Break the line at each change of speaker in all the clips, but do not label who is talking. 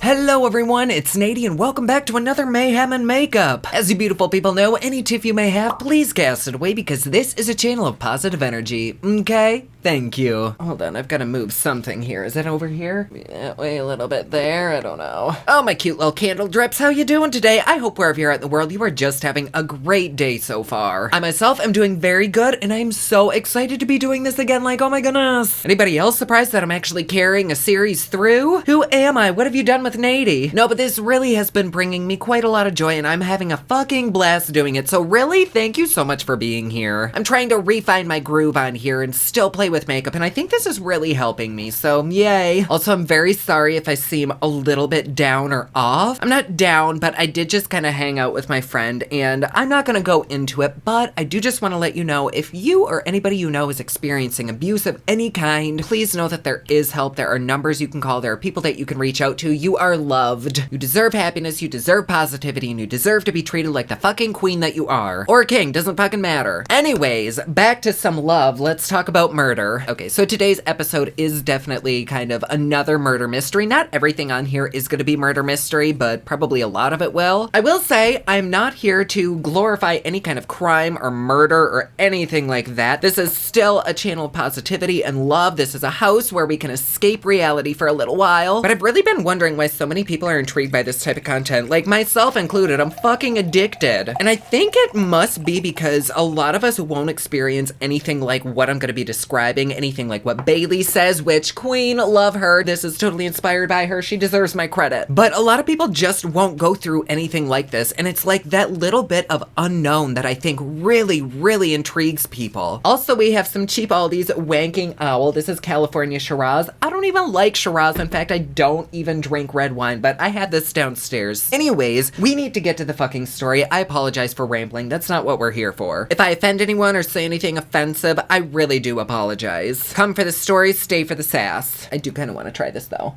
Hello everyone, it's NADI and welcome back to another Mayhem and Makeup. As you beautiful people know, any tiff you may have, please cast it away because this is a channel of positive energy, okay? Thank you. Hold on, I've got to move something here. Is it over here? Yeah, wait a little bit there, I don't know. Oh, my cute little candle drips, how you doing today? I hope wherever you're at in the world, you are just having a great day so far. I myself am doing very good, and I'm so excited to be doing this again, like, oh my goodness. Anybody else surprised that I'm actually carrying a series through? Who am I? What have you done with NADI? No, but this really has been bringing me quite a lot of joy, and I'm having a fucking blast doing it, so really, thank you so much for being here. I'm trying to refine my groove on here and still play with makeup, and I think this is really helping me, so yay. Also, I'm very sorry if I seem a little bit down or off. I'm not down, but I did just kind of hang out with my friend, and I'm not gonna go into it, but I do just want to let you know, if you or anybody you know is experiencing abuse of any kind, please know that there is help. There are numbers you can call. There are people that you can reach out to. You are loved. You deserve happiness. You deserve positivity, and you deserve to be treated like the fucking queen that you are. Or king, doesn't fucking matter. Anyways, back to some love. Let's talk about murder. Okay, so today's episode is definitely kind of another murder mystery. Not everything on here is going to be murder mystery, but probably a lot of it will. I will say, I'm not here to glorify any kind of crime or murder or anything like that. This is still a channel of positivity and love. This is a house where we can escape reality for a little while. But I've really been wondering why so many people are intrigued by this type of content, like myself included. I'm fucking addicted. And I think it must be because a lot of us won't experience anything like what I'm going to be describing, anything like what Bailey says, which queen, love her. This is totally inspired by her. She deserves my credit. But a lot of people just won't go through anything like this. And it's like that little bit of unknown that I think really, really intrigues people. Also, we have some cheap Aldi's wanking owl. This is California Shiraz. I don't even like Shiraz. In fact, I don't even drink red wine, but I had this downstairs. Anyways, we need to get to the fucking story. I apologize for rambling. That's not what we're here for. If I offend anyone or say anything offensive, I really do apologize. Come for the story, stay for the sass. I do kind of want to try this though.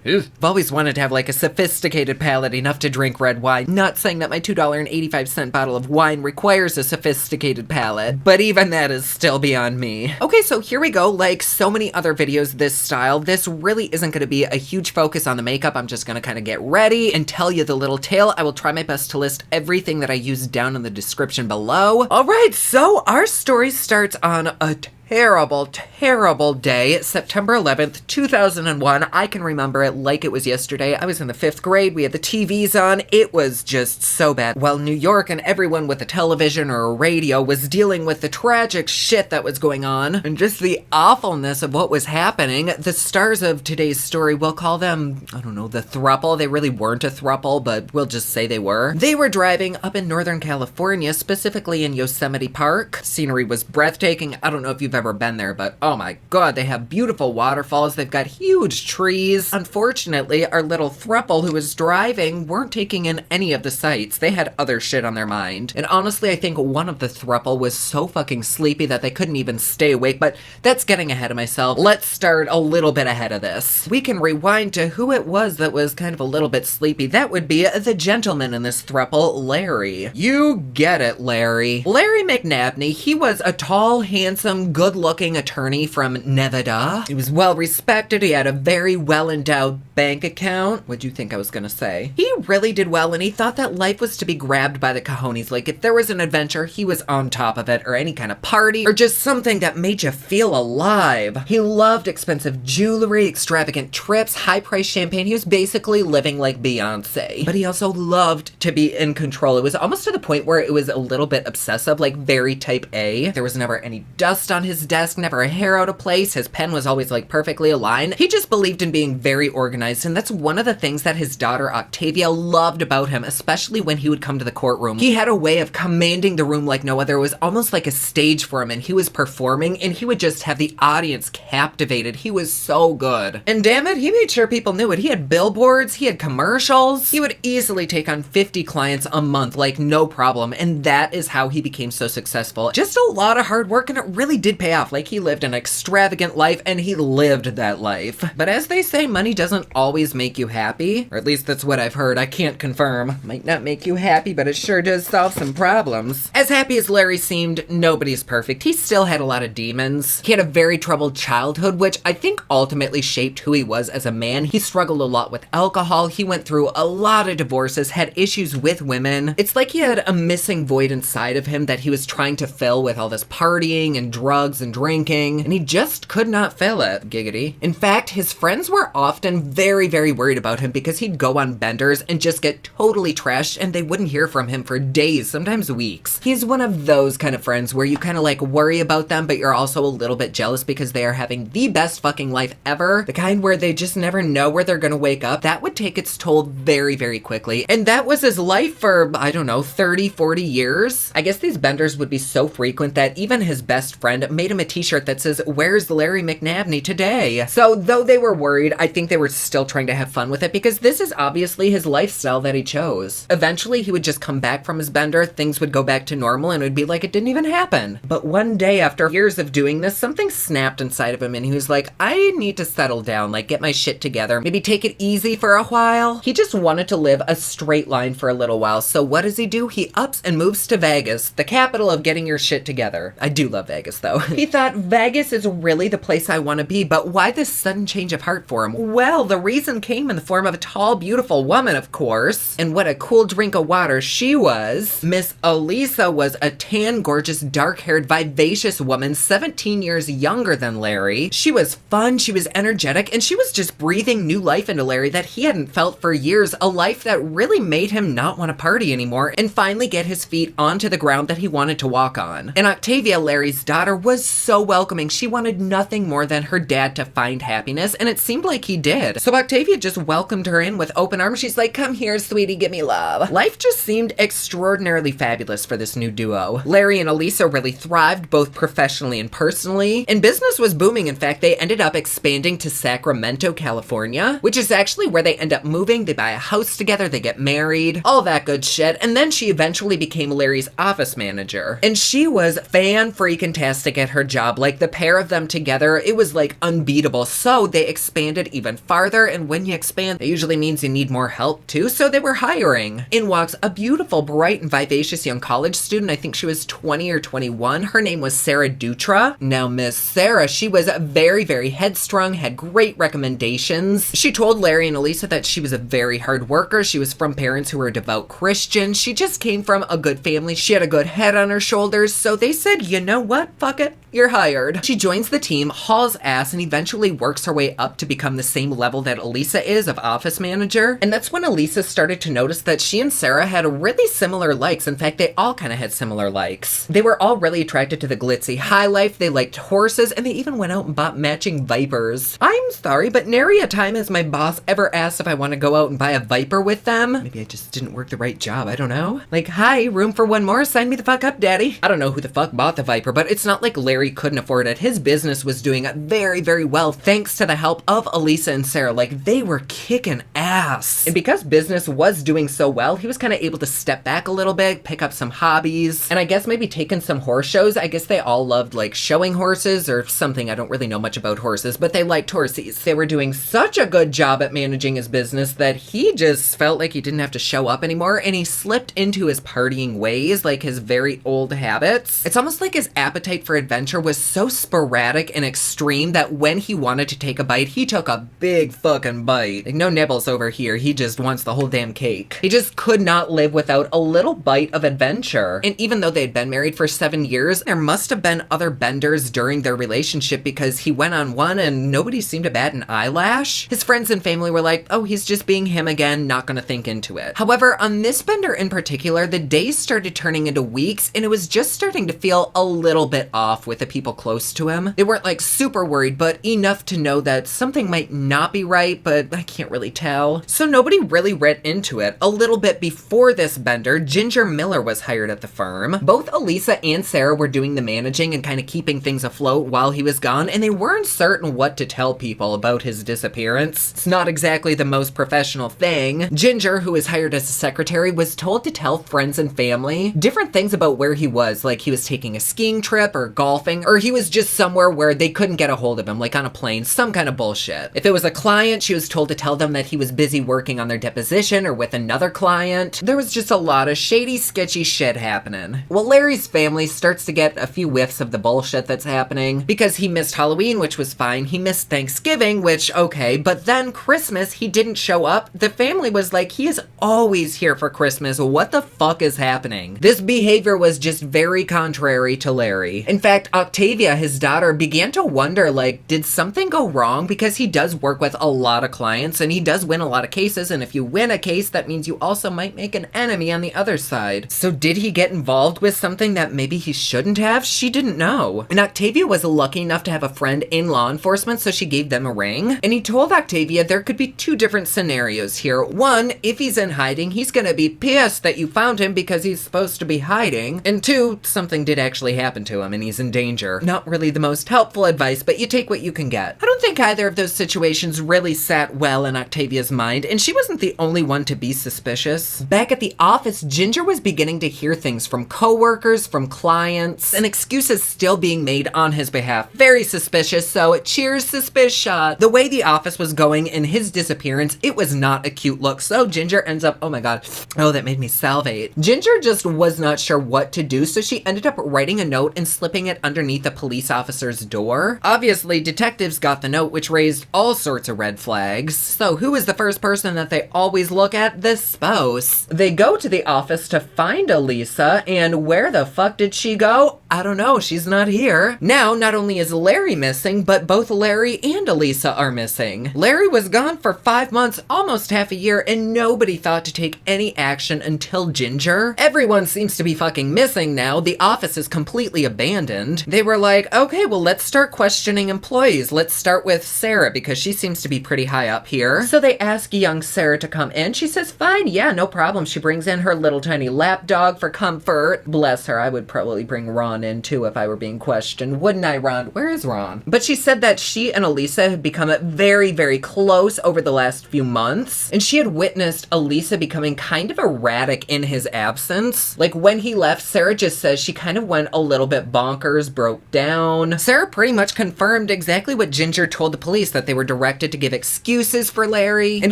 I've always wanted to have like a sophisticated palate enough to drink red wine. Not saying that my $2.85 bottle of wine requires a sophisticated palate, but even that is still beyond me. Okay, so here we go. Like so many other videos this style, this really isn't going to be a huge focus on the makeup. I'm just going to kind of get ready and tell you the little tale. I will try my best to list everything that I use down in the description below. All right, so our story starts on a terrible day, September 11th, 2001. I can remember it like it was yesterday. I was in the 5th grade. We had the TVs on. It was just so bad. While New York and everyone with a television or a radio was dealing with the tragic shit that was going on and just the awfulness of what was happening, the stars of today's story, we'll call them, I don't know, the throuple. They really weren't a throuple, but we'll just say they were. They were driving up in Northern California, specifically in Yosemite Park. Scenery was breathtaking. I don't know if you've ever been there, but oh my god, they have beautiful waterfalls. They've got huge trees. Unfortunately, our little throuple who was driving weren't taking in any of the sights. They had other shit on their mind. And honestly, I think one of the throuple was so fucking sleepy that they couldn't even stay awake, but that's getting ahead of myself. Let's start a little bit ahead of this. We can rewind to who it was that was kind of a little bit sleepy. That would be the gentleman in this throuple, Larry. You get it, Larry. Larry McNabney, he was a tall, handsome, good-looking attorney from Nevada. He was well-respected. He had a very well-endowed bank account. What'd you think I was gonna say? He really did well, and he thought that life was to be grabbed by the cojones. Like, if there was an adventure, he was on top of it, or any kind of party, or just something that made you feel alive. He loved expensive jewelry, extravagant trips, high-priced champagne. He was basically living like Beyonce. But he also loved to be in control. It was almost to the point where it was a little bit obsessive, like very type A. There was never any dust on his desk, never a hair out of place. His pen was always like perfectly aligned. He just believed in being very organized, and that's one of the things that his daughter Octavia loved about him, especially when he would come to the courtroom. He had a way of commanding the room like no other. It was almost like a stage for him, and he was performing, and he would just have the audience captivated. He was so good. And damn it, he made sure people knew it. He had billboards, he had commercials. He would easily take on 50 clients a month, like no problem, and that is how he became so successful. Just a lot of hard work, and it really did pay off. Like, he lived an extravagant life, and he lived that life. But as they say, money doesn't always make you happy. Or at least that's what I've heard. I can't confirm. Might not make you happy, but it sure does solve some problems. As happy as Larry seemed, nobody's perfect. He still had a lot of demons. He had a very troubled childhood, which I think ultimately shaped who he was as a man. He struggled a lot with alcohol. He went through a lot of divorces, had issues with women. It's like he had a missing void inside of him that he was trying to fill with all this partying and drugs and drinking, and he just could not fill it. Giggity. In fact, his friends were often very, very worried about him because he'd go on benders and just get totally trashed and they wouldn't hear from him for days, sometimes weeks. He's one of those kind of friends where you kind of like worry about them, but you're also a little bit jealous because they are having the best fucking life ever. The kind where they just never know where they're gonna wake up. That would take its toll very, very quickly. And that was his life for, I don't know, 30, 40 years. I guess these benders would be so frequent that even his best friend made him a t-shirt that says, "Where's Larry McNabney today?" So though they were worried, I think they were still trying to have fun with it because this is obviously his lifestyle that he chose. Eventually he would just come back from his bender, things would go back to normal, and it would be like it didn't even happen. But one day after years of doing this, something snapped inside of him and he was like, I need to settle down, like get my shit together, maybe take it easy for a while. He just wanted to live a straight line for a little while. So what does he do? He ups and moves to Vegas, the capital of getting your shit together. I do love Vegas though. He thought Vegas is really the place I want to be, but why this sudden change of heart for him? Well, the reason came in the form of a tall, beautiful woman, of course. And what a cool drink of water she was. Miss Elisa was a tan, gorgeous, dark-haired, vivacious woman, 17 years younger than Larry. She was fun, she was energetic, and she was just breathing new life into Larry that he hadn't felt for years, a life that really made him not want to party anymore and finally get his feet onto the ground that he wanted to walk on. And Octavia, Larry's daughter, was so welcoming. She wanted nothing more than her dad to find happiness, and it seemed like he did. So Octavia just welcomed her in with open arms. She's like, come here, sweetie, give me love. Life just seemed extraordinarily fabulous for this new duo. Larry and Elisa really thrived, both professionally and personally, and business was booming. In fact, they ended up expanding to Sacramento, California, which is actually where they end up moving. They buy a house together, they get married, all that good shit, and then she eventually became Larry's office manager. And she was fan-freaking-tastic at her job. Like, the pair of them together, it was like unbeatable. So they expanded even farther, and when you expand, it usually means you need more help too, so they were hiring. In walks a beautiful, bright, and vivacious young college student. I think she was 20 or 21. Her name was Sarah Dutra. Now, Miss Sarah, she was very, very headstrong, had great recommendations. She told Larry and Elisa that she was a very hard worker. She was from parents who were devout Christians. She just came from a good family. She had a good head on her shoulders, so they said, you know what? Fuck it. You're hired. She joins the team, hauls ass, and eventually works her way up to become the same level that Elisa is of office manager. And that's when Elisa started to notice that she and Sarah had really similar likes. In fact, they all kind of had similar likes. They were all really attracted to the glitzy high life. They liked horses, and they even went out and bought matching Vipers. I'm sorry, but nary a time has my boss ever asked if I want to go out and buy a Viper with them. Maybe I just didn't work the right job. I don't know. Like, hi, room for one more? Sign me the fuck up, daddy. I don't know who the fuck bought the Viper, but it's not like Larry couldn't afford it. His business was doing very, very well thanks to the help of Elisa and Sarah. Like, they were kicking ass. And because business was doing so well, he was kind of able to step back a little bit, pick up some hobbies, and I guess maybe taking some horse shows. I guess they all loved like showing horses or something. I don't really know much about horses, but they liked horses. They were doing such a good job at managing his business that he just felt like he didn't have to show up anymore, and he slipped into his partying ways, like his very old habits. It's almost like his appetite for adventure was so sporadic and extreme that when he wanted to take a bite, he took a big fucking bite. Like, no nibbles over here. He just wants the whole damn cake. He just could not live without a little bite of adventure. And even though they'd been married for 7 years, there must have been other benders during their relationship because he went on one and nobody seemed to bat an eyelash. His friends and family were like, oh, he's just being him again, not gonna think into it. However, on this bender in particular, the days started turning into weeks, and it was just starting to feel a little bit off with the people close to him. They weren't like super worried, but enough to know that something might not be right, but I can't really tell. well. So nobody really read into it. A little bit before this bender, Ginger Miller was hired at the firm. Both Elisa and Sarah were doing the managing and kind of keeping things afloat while he was gone, and they weren't certain what to tell people about his disappearance. It's not exactly the most professional thing. Ginger, who was hired as a secretary, was told to tell friends and family different things about where he was, like he was taking a skiing trip or golfing, or he was just somewhere where they couldn't get a hold of him, like on a plane, some kind of bullshit. If it was a client, she was told to tell them that he was busy working on their deposition or with another client. There was just a lot of shady, sketchy shit happening. Well, Larry's family starts to get a few whiffs of the bullshit that's happening because he missed Halloween, which was fine. He missed Thanksgiving, which, okay, but then Christmas, he didn't show up. The family was like, he is always here for Christmas. What the fuck is happening? This behavior was just very contrary to Larry. In fact, Octavia, his daughter, began to wonder, like, did something go wrong? Because he does work with a lot of clients and he does win a lot of cases, and if you win a case, that means you also might make an enemy on the other side. So did he get involved with something that maybe he shouldn't have? She didn't know. And Octavia was lucky enough to have a friend in law enforcement, so she gave them a ring. And he told Octavia there could be two different scenarios here. One, if he's in hiding, he's gonna be pissed that you found him because he's supposed to be hiding. And two, something did actually happen to him and he's in danger. Not really the most helpful advice, but you take what you can get. I don't think either of those situations really sat well in Octavia's mind, and she wasn't the only one to be suspicious. Back at the office, Ginger was beginning to hear things from coworkers, from clients, and excuses still being made on his behalf. Very suspicious, so cheers, suspicious. The way the office was going in his disappearance, it was not a cute look, so Ginger ends up, oh my god, oh, that made me salivate. Ginger just was not sure what to do, so she ended up writing a note and slipping it underneath a police officer's door. Obviously, detectives got the note, which raised all sorts of red flags. So who is the first person that they always look at? The spouse. They go to the office to find Elisa, and where the fuck did she go? I don't know, she's not here. Now, not only is Larry missing, but both Larry and Elisa are missing. Larry was gone for 5 months, almost half a year, and nobody thought to take any action until Ginger. Everyone seems to be fucking missing now. The office is completely abandoned. They were like, okay, well, let's start questioning employees. Let's start with Sarah because she seems to be pretty high up here. So they ask young Sarah to come in. She says, fine, yeah, no problem. She brings in her little tiny lap dog for comfort. Bless her. I would probably bring Ron in too if I were being questioned. Wouldn't I, Ron? Where is Ron? But she said that she and Elisa had become very, very close over the last few months. And she had witnessed Elisa becoming kind of erratic in his absence. Like when he left, Sarah just says she kind of went a little bit bonkers, broke down. Sarah pretty much confirmed exactly what Ginger told the police, that they were directed to give excuses for Larry. And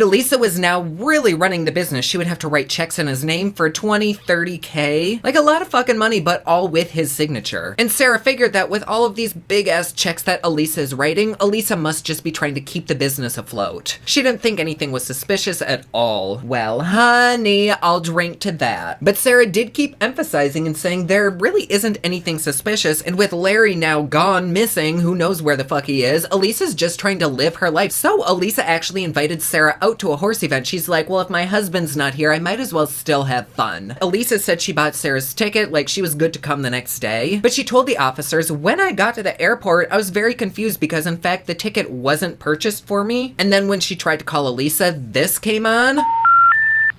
Elisa was now really running the business. She would have to write checks in his name for 20, 30K. Like a lot of fucking money, but all with his signature. And Sarah figured that with all of these big ass checks that Elisa is writing, Elisa must just be trying to keep the business afloat. She didn't think anything was suspicious at all. Well, honey, I'll drink to that. But Sarah did keep emphasizing and saying there really isn't anything suspicious, and with Larry now gone, missing, who knows where the fuck he is, Elisa's just trying to live her life. So Elisa actually invited Sarah out to a horse event. She's like, well, if my husband's not here, I might as well still have fun. Elisa said she bought Sarah's ticket, like she was good to come the next day, but she told the officers, when I got to the airport, I was very confused because in fact the ticket wasn't purchased for me. And then when she tried to call Elisa, this came on.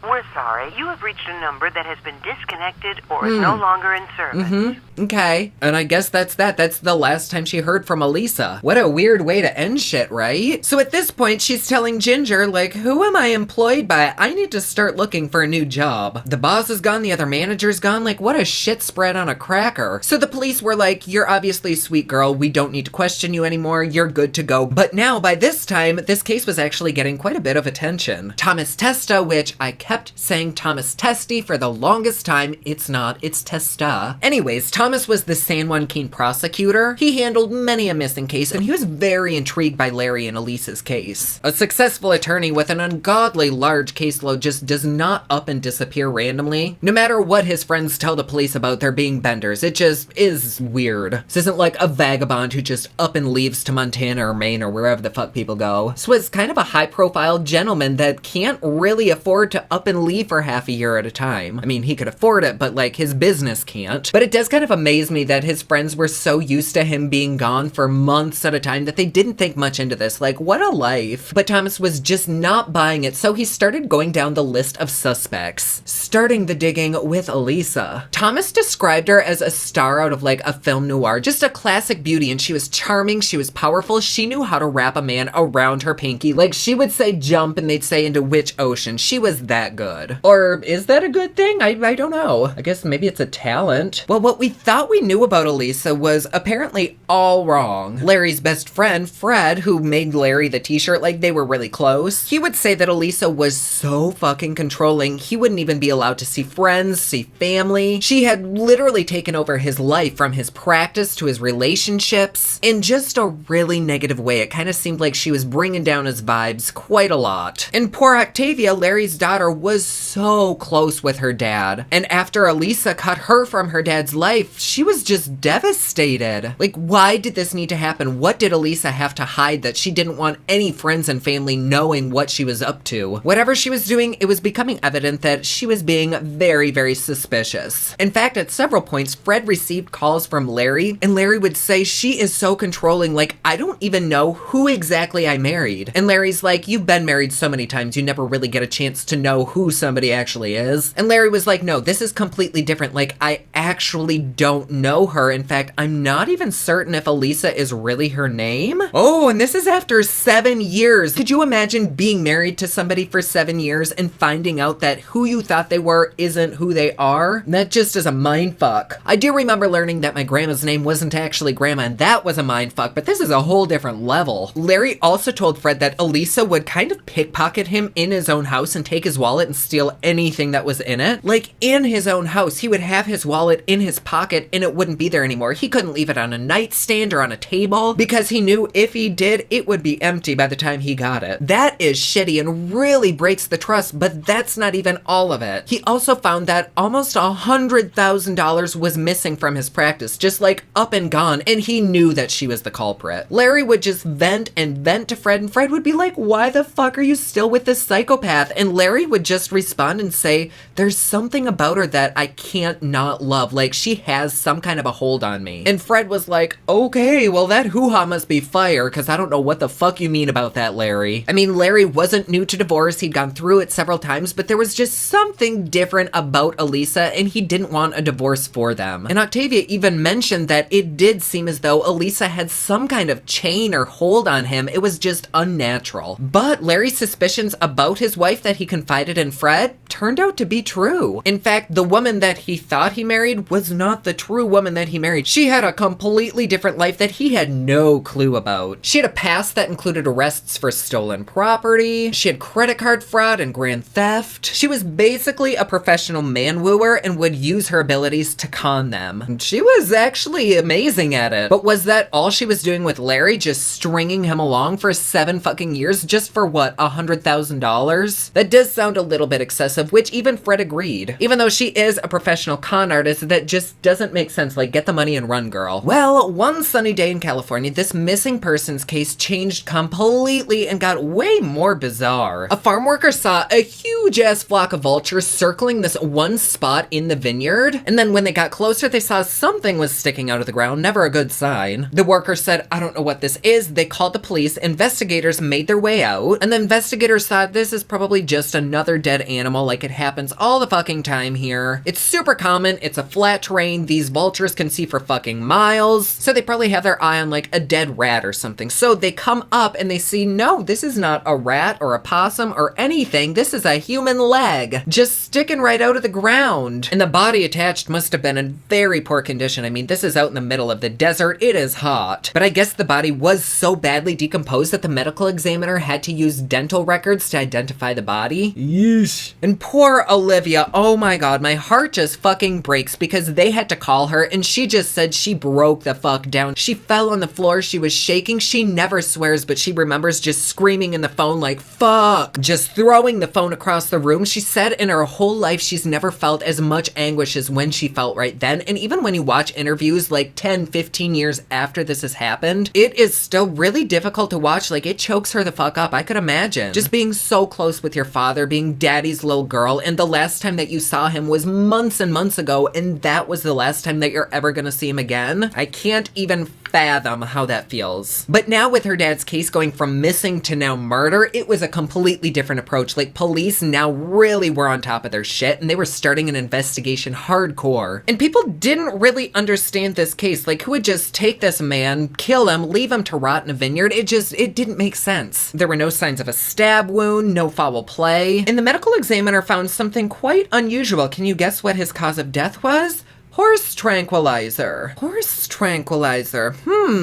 We're sorry. You have reached a number that has been disconnected or is no longer in service.
Okay. And I guess that's that. That's the last time she heard from Elisa. What a weird way to end shit, right? So at this point, she's telling Ginger, like, who am I employed by? I need to start looking for a new job. The boss is gone. The other manager's gone. Like, what a shit spread on a cracker. So the police were like, you're obviously a sweet girl. We don't need to question you anymore. You're good to go. But now, by this time, this case was actually getting quite a bit of attention. Thomas Testa, which I kept saying Thomas Testy for the longest time. It's not, it's Testa. Anyways, Thomas was the San Juan Keen prosecutor. He handled many a missing case, and he was very intrigued by Larry and Elisa's case. A successful attorney with an ungodly large caseload just does not up and disappear randomly. No matter what his friends tell the police about there being benders, it just is weird. This isn't like a vagabond who just up and leaves to Montana or Maine or wherever the fuck people go. This was kind of a high-profile gentleman that can't really afford to up and leave leave for half a year at a time. I mean, he could afford it, but like his business can't. But it does kind of amaze me that his friends were so used to him being gone for months at a time that they didn't think much into this. Like, what a life. But Thomas was just not buying it, so he started going down the list of suspects, starting the digging with Elisa. Thomas described her as a star out of like a film noir, just a classic beauty, and she was charming, she was powerful, she knew how to wrap a man around her pinky. Like, she would say jump and they'd say into which ocean. She was that good. Or is that a good thing? I don't know. I guess maybe it's a talent. Well, what we thought we knew about Elisa was apparently all wrong. Larry's best friend, Fred, who made Larry the t-shirt, like they were really close, he would say that Elisa was so fucking controlling, he wouldn't even be allowed to see friends, see family. She had literally taken over his life, from his practice to his relationships, in just a really negative way. It kind of seemed like she was bringing down his vibes quite a lot. And poor Octavia, Larry's daughter, was so close with her dad. And after Elisa cut her from her dad's life, she was just devastated. Like, why did this need to happen? What did Elisa have to hide that she didn't want any friends and family knowing what she was up to? Whatever she was doing, it was becoming evident that she was being very, very suspicious. In fact, at several points, Fred received calls from Larry, and Larry would say, she is so controlling, like, I don't even know who exactly I married. And Larry's like, you've been married so many times, you never really get a chance to know who somebody actually is. And Larry was like, no, this is completely different. Like, I actually don't know her. In fact, I'm not even certain if Elisa is really her name. Oh, and this is after 7 years. Could you imagine being married to somebody for 7 years and finding out that who you thought they were isn't who they are? That just is a mindfuck. I do remember learning that my grandma's name wasn't actually grandma, and that was a mindfuck, but this is a whole different level. Larry also told Fred that Elisa would kind of pickpocket him in his own house and take his wallet and steal anything that was in it. Like, in his own house, he would have his wallet in his pocket and it wouldn't be there anymore. He couldn't leave it on a nightstand or on a table because he knew if he did, it would be empty by the time he got it. That is shitty and really breaks the trust, but that's not even all of it. He also found that almost $100,000 was missing from his practice, just like up and gone, and he knew that she was the culprit. Larry would just vent and vent to Fred, and Fred would be like, why the fuck are you still with this psychopath? And Larry would just respond and say, there's something about her that I can't not love. Like, she has some kind of a hold on me. And Fred was like, okay, well that hoo-ha must be fire, because I don't know what the fuck you mean about that, Larry. I mean, Larry wasn't new to divorce. He'd gone through it several times, but there was just something different about Elisa, and he didn't want a divorce for them. And Octavia even mentioned that it did seem as though Elisa had some kind of chain or hold on him. It was just unnatural. But Larry's suspicions about his wife that he confided in Fred turned out to be true. In fact, the woman that he thought he married was not the true woman that he married. She had a completely different life that he had no clue about. She had a past that included arrests for stolen property. She had credit card fraud and grand theft. She was basically a professional man-wooer and would use her abilities to con them. She was actually amazing at it. But was that all she was doing with Larry, just stringing him along for 7 fucking years just for what, $100,000? That does sound a little bit excessive, which even Fred agreed. Even though she is a professional con artist, that just doesn't make sense. Like, get the money and run, girl. Well, one sunny day in California, this missing persons case changed completely and got way more bizarre. A farm worker saw a huge ass flock of vultures circling this one spot in the vineyard, and then when they got closer, they saw something was sticking out of the ground. Never a good sign. The worker said, I don't know what this is. They called the police. Investigators made their way out, and the investigators thought this is probably just another dead animal, like it happens all the fucking time here. It's super common. It's a flat terrain. These vultures can see for fucking miles, so they probably have their eye on like a dead rat or something. So they come up and they see, no, this is not a rat or a possum or anything. This is a human leg just sticking right out of the ground. And the body attached must have been in very poor condition. I mean, this is out in the middle of the desert. It is hot. But I guess the body was so badly decomposed that the medical examiner had to use dental records to identify the body. Yeesh. And poor Olivia, oh my god, my heart just fucking breaks because they had to call her and she just said she broke the fuck down. She fell on the floor. She was shaking. She never swears, but she remembers just screaming in the phone like, fuck, just throwing the phone across the room. She said in her whole life she's never felt as much anguish as when she felt right then. And even when you watch interviews like 10, 15 years after this has happened, it is still really difficult to watch. Like, it chokes her the fuck up. I could imagine just being so close with your father, being daddy daddy's little girl, and the last time that you saw him was months and months ago, and that was the last time that you're ever gonna see him again. I can't even fathom how that feels. But now with her dad's case going from missing to now murder, it was a completely different approach. Like, police now really were on top of their shit, and they were starting an investigation hardcore. And people didn't really understand this case. Like, who would just take this man, kill him, leave him to rot in a vineyard? It didn't make sense. There were no signs of a stab wound, no foul play. And the medical examiner found something quite unusual. Can you guess what his cause of death was? Horse tranquilizer. Horse tranquilizer.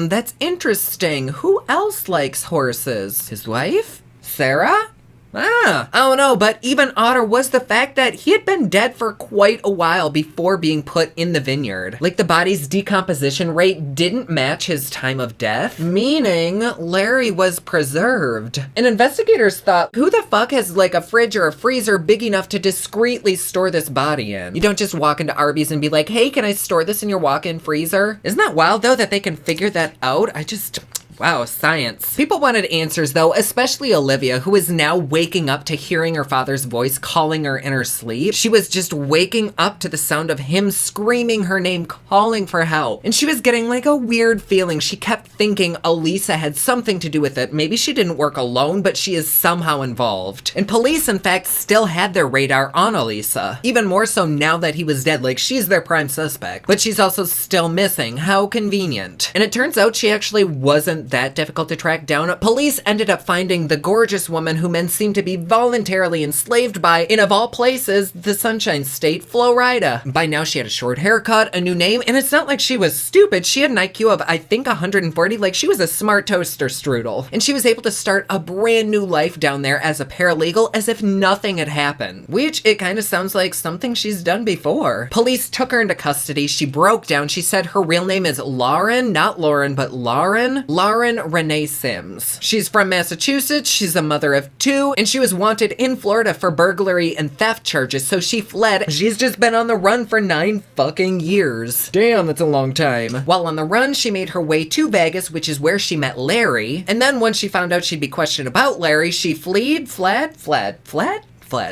That's interesting. Who else likes horses? His wife? Sarah? I don't know, but even odder was the fact that he had been dead for quite a while before being put in the vineyard. Like, the body's decomposition rate didn't match his time of death, meaning Larry was preserved. And investigators thought, who the fuck has like a fridge or a freezer big enough to discreetly store this body in? You don't just walk into Arby's and be like, hey, can I store this in your walk-in freezer? Isn't that wild though that they can figure that out? Wow, science. People wanted answers though, especially Olivia, who is now waking up to hearing her father's voice calling her in her sleep. She was just waking up to the sound of him screaming her name, calling for help. And she was getting like a weird feeling. She kept thinking Elisa had something to do with it. Maybe she didn't work alone, but she is somehow involved. And police, in fact, still had their radar on Elisa. Even more so now that he was dead, like she's their prime suspect. But she's also still missing. How convenient. And it turns out she actually wasn't that difficult to track down. Police ended up finding the gorgeous woman who men seem to be voluntarily enslaved by in, of all places, the Sunshine State, Florida. By now she had a short haircut, a new name, and it's not like she was stupid. She had an IQ of, I think, 140. Like, she was a smart toaster strudel. And she was able to start a brand new life down there as a paralegal as if nothing had happened. Which, it kind of sounds like something she's done before. Police took her into custody. She broke down. She said her real name is Lauren, not Lauren, but Lauren Renee Sims. She's from Massachusetts, she's a mother of 2, and she was wanted in Florida for burglary and theft charges, so she fled. She's just been on the run for 9 fucking years. Damn, that's a long time. While on the run, she made her way to Vegas, which is where she met Larry, and then once she found out she'd be questioned about Larry, she fled.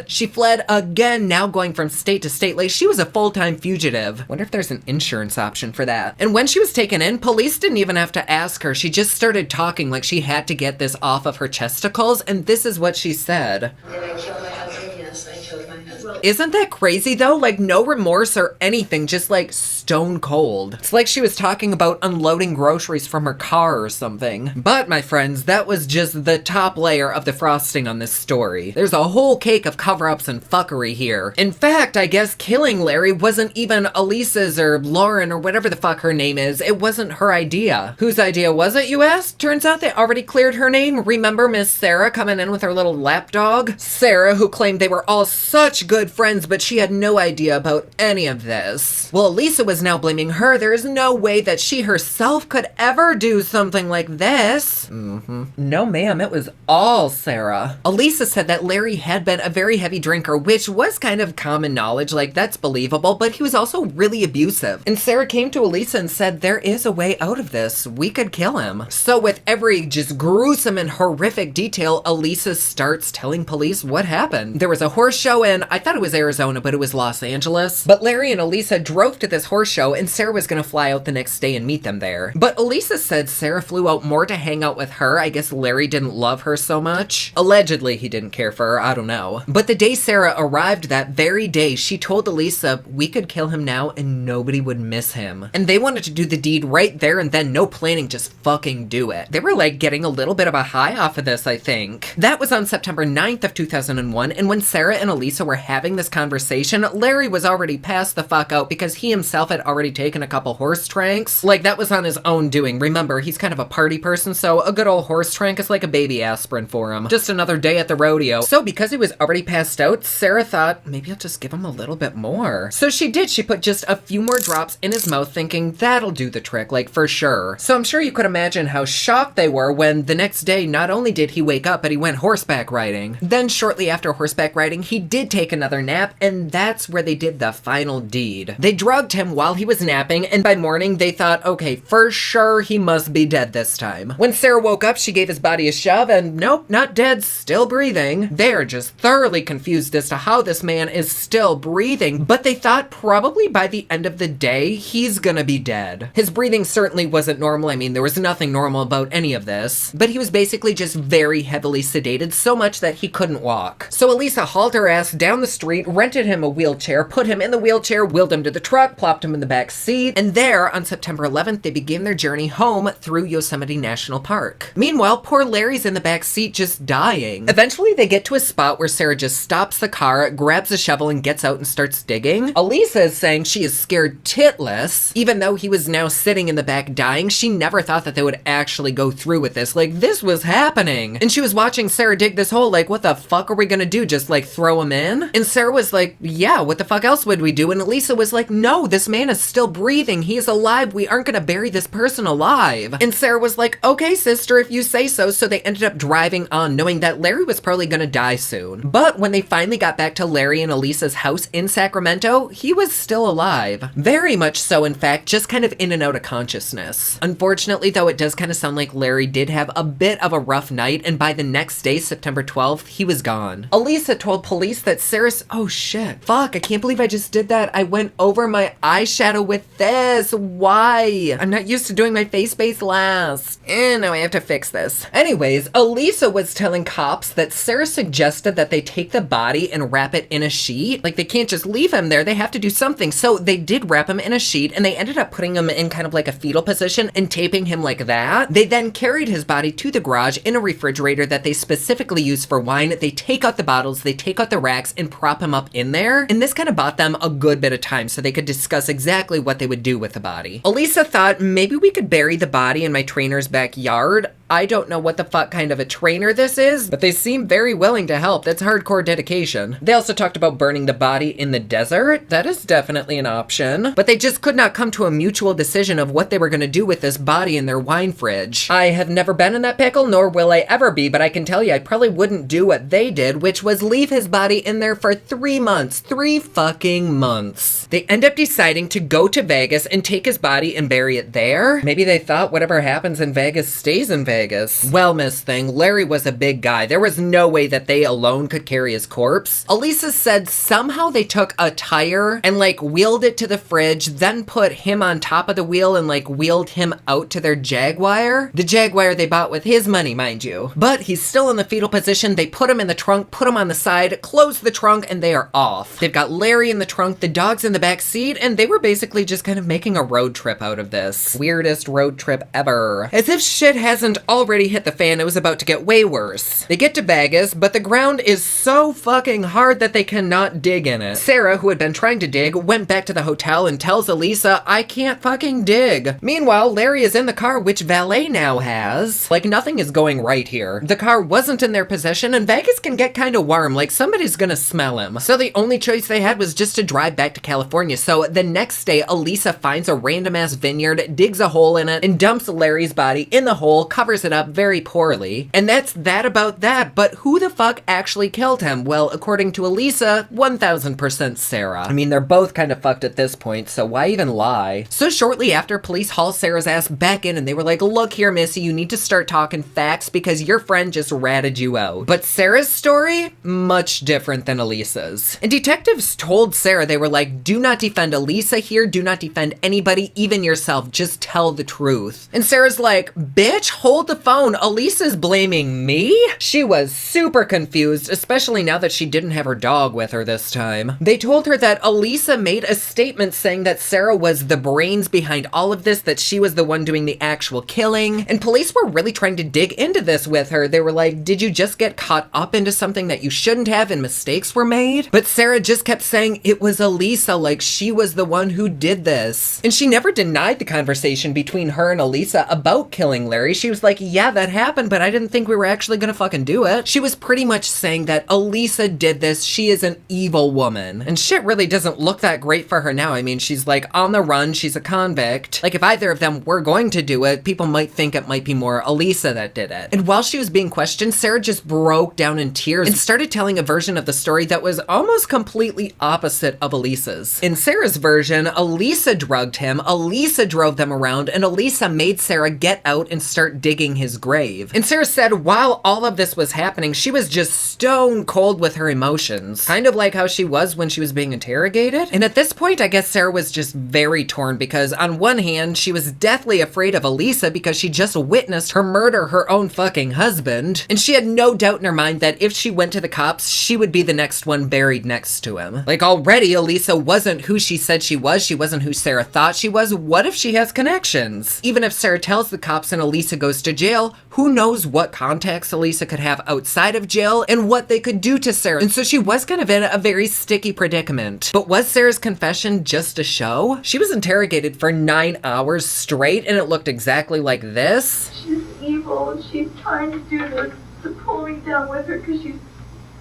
She fled again, now going from state to state. Like, she was a full-time fugitive. Wonder if there's an insurance option for that. And when she was taken in, police didn't even have to ask her. She just started talking like she had to get this off of her chesticles, and this is what she said.
Did I kill my husband? Yes, I killed my husband.
Isn't that crazy though? Like, no remorse or anything, just like stone cold. It's like she was talking about unloading groceries from her car or something. But my friends, that was just the top layer of the frosting on this story. There's a whole cake of cover-ups and fuckery here. In fact, I guess killing Larry wasn't even Elisa's or Lauren or whatever the fuck her name is. It wasn't her idea. Whose idea was it, you asked? Turns out they already cleared her name. Remember Miss Sarah coming in with her little lapdog? Sarah, who claimed they were all such good friends, but she had no idea about any of this. Well, Elisa was now blaming her. There is no way that she herself could ever do something like this. No, ma'am, it was all Sarah. Elisa said that Larry had been a very heavy drinker, which was kind of common knowledge, like that's believable, but he was also really abusive. And Sarah came to Elisa and said, there is a way out of this. We could kill him. So with every just gruesome and horrific detail, Elisa starts telling police what happened. There was a horse show in, I thought it was Arizona, but it was Los Angeles. But Larry and Elisa drove to this horse show and Sarah was gonna fly out the next day and meet them there. But Elisa said Sarah flew out more to hang out with her. I guess Larry didn't love her so much. Allegedly, he didn't care for her, I don't know. But the day Sarah arrived that very day, she told Elisa, we could kill him now and nobody would miss him. And they wanted to do the deed right there and then, no planning, just fucking do it. They were like getting a little bit of a high off of this, I think. That was on September 9th of 2001, and when Sarah and Elisa were having this conversation, Larry was already passed the fuck out because he himself had already taken a couple horse tranks. Like, that was on his own doing. Remember, he's kind of a party person, so a good old horse trank is like a baby aspirin for him. Just another day at the rodeo. So because he was already passed out, Sarah thought, maybe I'll just give him a little bit more. So she did. She put just a few more drops in his mouth thinking that'll do the trick, like for sure. So I'm sure you could imagine how shocked they were when the next day, not only did he wake up, but he went horseback riding. Then shortly after horseback riding, he did take an another nap, and that's where they did the final deed. They drugged him while he was napping, and by morning they thought, okay, for sure he must be dead this time. When Sarah woke up, she gave his body a shove, and nope, not dead, still breathing. They're just thoroughly confused as to how this man is still breathing, but they thought probably by the end of the day, he's gonna be dead. His breathing certainly wasn't normal. I mean, there was nothing normal about any of this, but he was basically just very heavily sedated, so much that he couldn't walk. So Elisa hauled her ass down the street, rented him a wheelchair, put him in the wheelchair, wheeled him to the truck, plopped him in the back seat, and there, on September 11th, they began their journey home through Yosemite National Park. Meanwhile, poor Larry's in the back seat just dying. Eventually, they get to a spot where Sarah just stops the car, grabs a shovel, and gets out and starts digging. Elisa is saying she is scared titless. Even though he was now sitting in the back dying, she never thought that they would actually go through with this. Like, this was happening. And she was watching Sarah dig this hole like, what the fuck are we gonna do? Just like throw him in? And Sarah was like, yeah, what the fuck else would we do? And Elisa was like, no, this man is still breathing. He is alive. We aren't gonna bury this person alive. And Sarah was like, okay, sister, if you say so. So they ended up driving on, knowing that Larry was probably gonna die soon. But when they finally got back to Larry and Elisa's house in Sacramento, he was still alive. Very much so, in fact, just kind of in and out of consciousness. Unfortunately, though, it does kind of sound like Larry did have a bit of a rough night, and by the next day, September 12th, he was gone. Elisa told police that Sarah's, oh shit, fuck, I can't believe I just did that. I went over my eyeshadow with this. Why? I'm not used to doing my face base last. Now I have to fix this. Anyways, Elisa was telling cops that Sarah suggested that they take the body and wrap it in a sheet. Like, they can't just leave him there. They have to do something. So they did wrap him in a sheet, and they ended up putting him in kind of like a fetal position and taping him like that. They then carried his body to the garage in a refrigerator that they specifically use for wine. They take out the bottles, they take out the racks, and prop him up in there. And this kind of bought them a good bit of time so they could discuss exactly what they would do with the body. Elisa thought maybe we could bury the body in my trainer's backyard. I don't know what the fuck kind of a trainer this is, but they seem very willing to help. That's hardcore dedication. They also talked about burning the body in the desert. That is definitely an option. But they just could not come to a mutual decision of what they were going to do with this body in their wine fridge. I have never been in that pickle, nor will I ever be, but I can tell you I probably wouldn't do what they did, which was leave his body in there for 3 months. 3 fucking months. They end up deciding to go to Vegas and take his body and bury it there. Maybe they thought whatever happens in Vegas stays in Vegas. Well, Miss Thing, Larry was a big guy. There was no way that they alone could carry his corpse. Elisa said somehow they took a tire and like wheeled it to the fridge, then put him on top of the wheel and like wheeled him out to their Jaguar. The Jaguar they bought with his money, mind you. But he's still in the fetal position. They put him in the trunk, put him on the side, close the trunk, and they are off. They've got Larry in the trunk, the dog's in the back seat, and they were basically just kind of making a road trip out of this. Weirdest road trip ever. As if shit hasn't already hit the fan, it was about to get way worse. They get to Vegas, but the ground is so fucking hard that they cannot dig in it. Sarah, who had been trying to dig, went back to the hotel and tells Elisa, I can't fucking dig. Meanwhile, Larry is in the car, which valet now has. Like, nothing is going right here. The car wasn't in their possession, and Vegas can get kind of warm, like somebody's gonna smell him. So the only choice they had was just to drive back to California. So the next day, Elisa finds a random ass vineyard, digs a hole in it, and dumps Larry's body in the hole, covers it up very poorly. And that's that about that, but who the fuck actually killed him? Well, according to Elisa, 1000% Sarah. I mean, they're both kind of fucked at this point, so why even lie? So shortly after, police haul Sarah's ass back in and they were like, look here, Missy, you need to start talking facts because your friend just ratted you out. But Sarah's story? Much different than Elisa's. And detectives told Sarah, they were like, do not defend Elisa here, do not defend anybody, even yourself, just tell the truth. And Sarah's like, bitch, hold the phone, Elisa's blaming me? She was super confused, especially now that she didn't have her dog with her this time. They told her that Elisa made a statement saying that Sarah was the brains behind all of this, that she was the one doing the actual killing, and police were really trying to dig into this with her. They were like, did you just get caught up into something that you shouldn't have and mistakes were made? But Sarah just kept saying it was Elisa, like she was the one who did this. And she never denied the conversation between her and Elisa about killing Larry. She was like, yeah, that happened, but I didn't think we were actually gonna fucking do it. She was pretty much saying that Elisa did this, she is an evil woman. And shit really doesn't look that great for her now. I mean, she's like on the run, she's a convict. Like if either of them were going to do it, people might think it might be more Elisa that did it. And while she was being questioned, Sarah just broke down in tears and started telling a version of the story that was almost completely opposite of Elisa's. In Sarah's version, Elisa drugged him, Elisa drove them around, and Elisa made Sarah get out and start digging his grave. And Sarah said while all of this was happening, she was just stone cold with her emotions. Kind of like how she was when she was being interrogated. And at this point, I guess Sarah was just very torn because on one hand, she was deathly afraid of Elisa because she just witnessed her murder her own fucking husband. And she had no doubt in her mind that if she went to the cops, she would be the next one buried next to him. Like already, Elisa wasn't who she said she was. She wasn't who Sarah thought she was. What if she has connections? Even if Sarah tells the cops and Elisa goes to jail, who knows what contacts Elisa could have outside of jail and what they could do to Sarah. And so she was kind of in a very sticky predicament. But was Sarah's confession just a show? She was interrogated for 9 hours straight and it looked exactly like this.
She's evil and she's trying to do this to pull me down with her because she's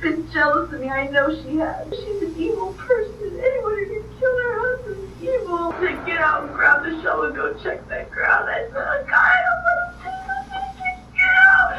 been jealous of me. I know she has. She's an evil person. Anyone who can kill her husband is evil. To get out and grab the shovel and go check that ground. I said, God, I don't want to get out.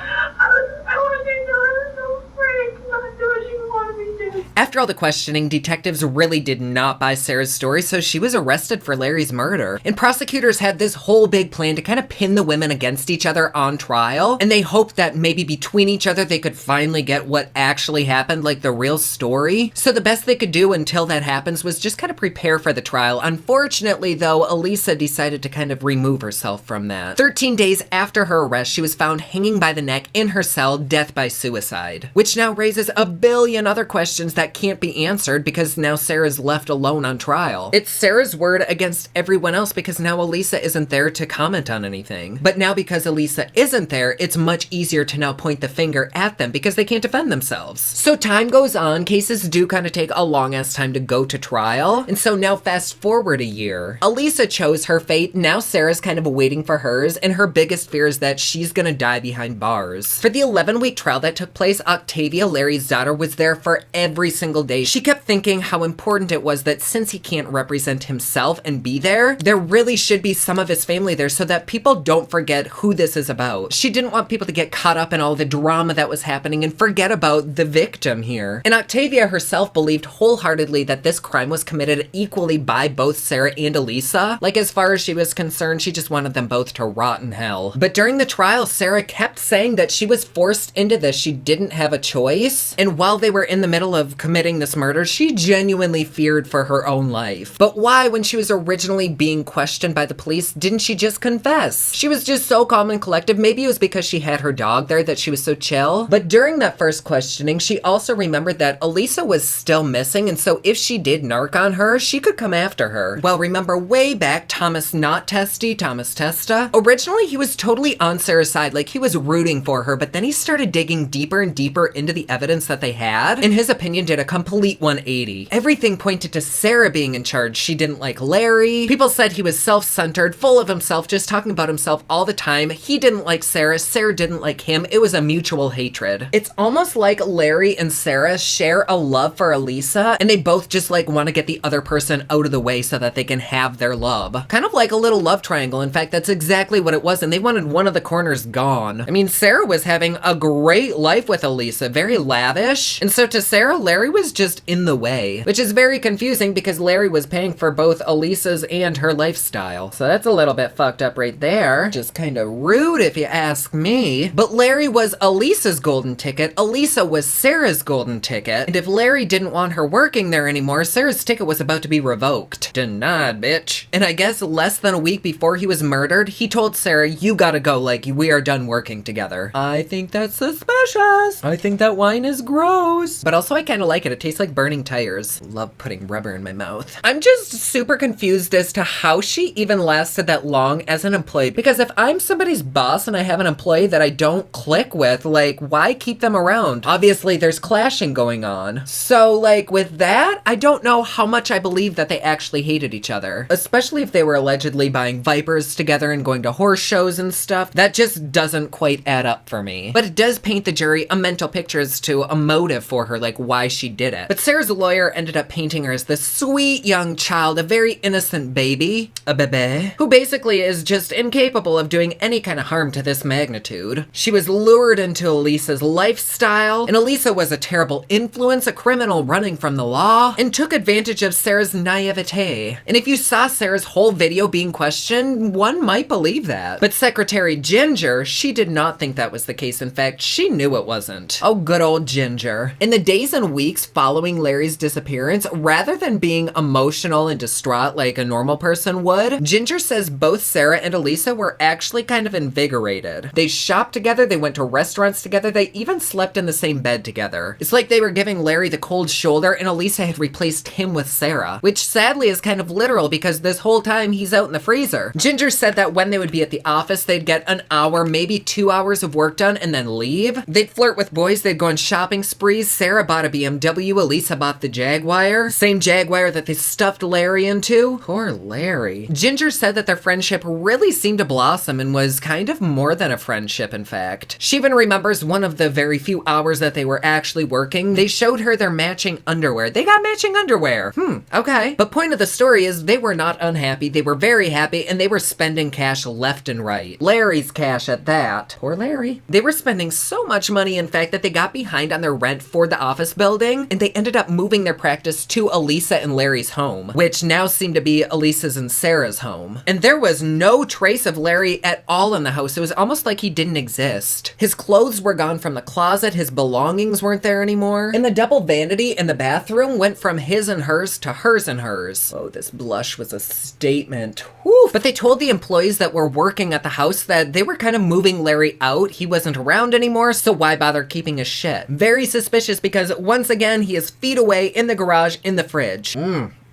I want to say no. I was so afraid to not do what she wanted me to.
After all the questioning, detectives really did not buy Sarah's story, so she was arrested for Larry's murder. And prosecutors had this whole big plan to kind of pin the women against each other on trial, and they hoped that maybe between each other they could finally get what actually happened, like the real story. So the best they could do until that happens was just kind of prepare for the trial. Unfortunately, though, Elisa decided to kind of remove herself from that. 13 days after her arrest, she was found hanging by the neck in her cell, death by suicide, which now raises a billion other questions that can't be answered because now Sarah's left alone on trial. It's Sarah's word against everyone else because now Elisa isn't there to comment on anything. But now because Elisa isn't there, it's much easier to now point the finger at them because they can't defend themselves. So time goes on, cases do kind of take a long ass time to go to trial. And so now fast forward a year. Elisa chose her fate, now Sarah's kind of waiting for hers, and her biggest fear is that she's gonna die behind bars. For the 11-week trial that took place, Octavia, Larry's daughter, was there for every single day. She kept thinking how important it was that since he can't represent himself and be there really should be some of his family there so that people don't forget who this is about. She didn't want people to get caught up in all the drama that was happening and forget about the victim here. And Octavia herself believed wholeheartedly that this crime was committed equally by both Sarah and Elisa. Like as far as she was concerned, she just wanted them both to rot in hell. But during the trial, Sarah kept saying that she was forced into this. She didn't have a choice. And while they were in the middle of committing this murder, she genuinely feared for her own life. But why, when she was originally being questioned by the police, didn't she just confess? She was just so calm and collective. Maybe it was because she had her dog there that she was so chill. But during that first questioning, she also remembered that Elisa was still missing, and so if she did narc on her, she could come after her. Well, remember way back, Thomas Testa, originally he was totally on Sarah's side, like he was rooting for her, but then he started digging deeper and deeper into the evidence that they had. In his opinion, did a complete 180. Everything pointed to Sarah being in charge. She didn't like Larry. People said he was self-centered, full of himself, just talking about himself all the time. He didn't like Sarah. Sarah didn't like him. It was a mutual hatred. It's almost like Larry and Sarah share a love for Elisa, and they both just like want to get the other person out of the way so that they can have their love. Kind of like a little love triangle. In fact, that's exactly what it was, and they wanted one of the corners gone. I mean, Sarah was having a great life with Elisa, very lavish, and so to Sarah, Larry was just in the way, which is very confusing because Larry was paying for both Elisa's and her lifestyle. So that's a little bit fucked up right there. Just kind of rude if you ask me. But Larry was Elisa's golden ticket. Elisa was Sarah's golden ticket. And if Larry didn't want her working there anymore, Sarah's ticket was about to be revoked. Denied, bitch. And I guess less than a week before he was murdered, he told Sarah, you gotta go, like, we are done working together. I think that's suspicious. I think that wine is gross. But also I kind of like it. It tastes like burning tires. Love putting rubber in my mouth. I'm just super confused as to how she even lasted that long as an employee. Because if I'm somebody's boss and I have an employee that I don't click with, like, why keep them around? Obviously, there's clashing going on. So, like, with that, I don't know how much I believe that they actually hated each other. Especially if they were allegedly buying Vipers together and going to horse shows and stuff. That just doesn't quite add up for me. But it does paint the jury a mental picture as to a motive for her, like why she she did it. But Sarah's lawyer ended up painting her as this sweet young child, a very innocent baby, a behbeh, who basically is just incapable of doing any kind of harm to this magnitude. She was lured into Elisa's lifestyle, and Elisa was a terrible influence, a criminal running from the law, and took advantage of Sarah's naivete. And if you saw Sarah's whole video being questioned, one might believe that. But Secretary Ginger, she did not think that was the case. In fact, she knew it wasn't. Oh, good old Ginger. In the days and weeks following Larry's disappearance, rather than being emotional and distraught like a normal person would, Ginger says both Sarah and Elisa were actually kind of invigorated. They shopped together, they went to restaurants together, they even slept in the same bed together. It's like they were giving Larry the cold shoulder and Elisa had replaced him with Sarah, which sadly is kind of literal because this whole time he's out in the freezer. Ginger said that when they would be at the office, they'd get an hour, maybe 2 hours of work done and then leave. They'd flirt with boys, they'd go on shopping sprees. Sarah bought a BMW, Elisa bought the Jaguar. Same Jaguar that they stuffed Larry into. Poor Larry. Ginger said that their friendship really seemed to blossom and was kind of more than a friendship, in fact. She even remembers one of the very few hours that they were actually working. They showed her their matching underwear. They got matching underwear. Okay. But point of the story is they were not unhappy. They were very happy and they were spending cash left and right. Larry's cash at that. Poor Larry. They were spending so much money, in fact, that they got behind on their rent for the office building and they ended up moving their practice to Elisa and Larry's home, which now seemed to be Elisa's and Sarah's home. And there was no trace of Larry at all in the house. It was almost like he didn't exist. His clothes were gone from the closet. His belongings weren't there anymore. And the double vanity in the bathroom went from his and hers to hers and hers. Oh, this blush was a statement. Whew. But they told the employees that were working at the house that they were kind of moving Larry out. He wasn't around anymore, so why bother keeping his shit? Very suspicious because once again, he is feet away in the garage in the fridge.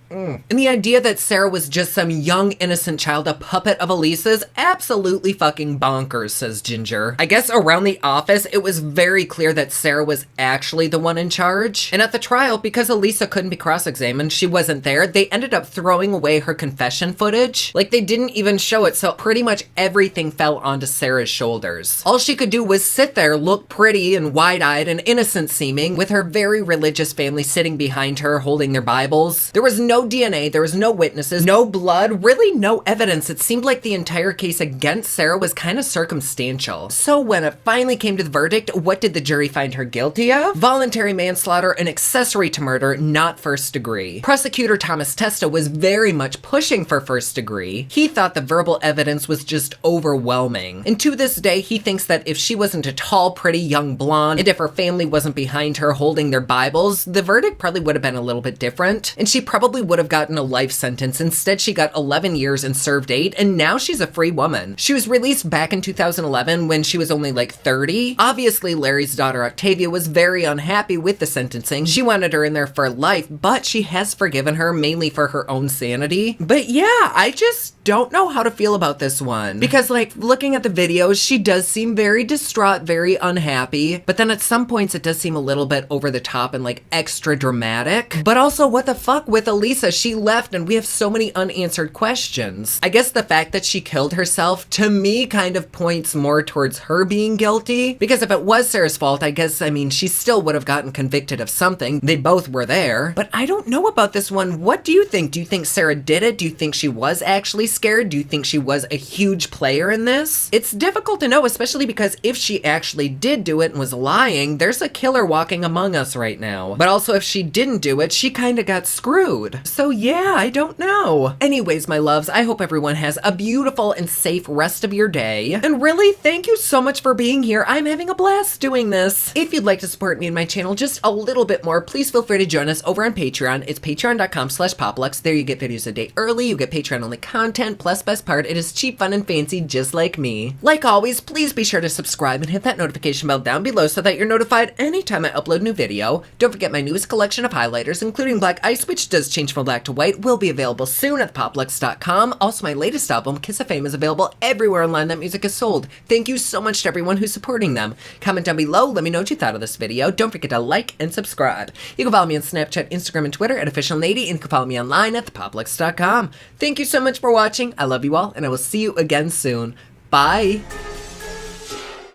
And the idea that Sarah was just some young, innocent child, a puppet of Elisa's, absolutely fucking bonkers, says Ginger. I guess around the office, it was very clear that Sarah was actually the one in charge. And at the trial, because Elisa couldn't be cross-examined, she wasn't there, they ended up throwing away her confession footage. Like, they didn't even show it, so pretty much everything fell onto Sarah's shoulders. All she could do was sit there, look pretty and wide-eyed and innocent-seeming, with her very religious family sitting behind her, holding their Bibles. There was no DNA, there was no witnesses, no blood, really no evidence. It seemed like the entire case against Sarah was kind of circumstantial. So when it finally came to the verdict, what did the jury find her guilty of? Voluntary manslaughter and accessory to murder, not first degree. Prosecutor Thomas Testa was very much pushing for first degree. He thought the verbal evidence was just overwhelming. And to this day, he thinks that if she wasn't a tall, pretty young blonde, and if her family wasn't behind her holding their Bibles, the verdict probably would have been a little bit different. And she probably would have gotten a life sentence. Instead, she got 11 years and served 8, and now she's a free woman. She was released back in 2011 when she was only like 30. Obviously, Larry's daughter Octavia was very unhappy with the sentencing. She wanted her in there for life, but she has forgiven her mainly for her own sanity. But yeah, I just don't know how to feel about this one. Because like, looking at the videos, she does seem very distraught, very unhappy, but then at some points it does seem a little bit over the top and like extra dramatic. But also, what the fuck with Elisa? She left and we have so many unanswered questions. I guess the fact that she killed herself, to me, kind of points more towards her being guilty. Because if it was Sarah's fault, I guess, I mean, she still would have gotten convicted of something. They both were there. But I don't know about this one. What do you think? Do you think Sarah did it? Do you think she was actually scared? Do you think she was a huge player in this? It's difficult to know, especially because if she actually did do it and was lying, there's a killer walking among us right now. But also, if she didn't do it, she kind of got screwed. So yeah, I don't know. Anyways, my loves, I hope everyone has a beautiful and safe rest of your day. And really, thank you so much for being here. I'm having a blast doing this. If you'd like to support me and my channel just a little bit more, please feel free to join us over on Patreon. It's patreon.com/poplux. There you get videos a day early. You get Patreon-only content, plus best part, it is cheap, fun, and fancy just like me. Like always, please be sure to subscribe and hit that notification bell down below so that you're notified anytime I upload a new video. Don't forget my newest collection of highlighters, including Black Ice, which does change from black to white, will be available soon at poplux.com. Also, my latest album, Kiss of Fame, is available everywhere online that music is sold. Thank you so much to everyone who's supporting them. Comment down below, let me know what you thought of this video. Don't forget to like and subscribe. You can follow me on Snapchat, Instagram, and Twitter at officialNADI, and you can follow me online at thepoplux.com. Thank you so much for watching. I love you all, and I will see you again soon. Bye!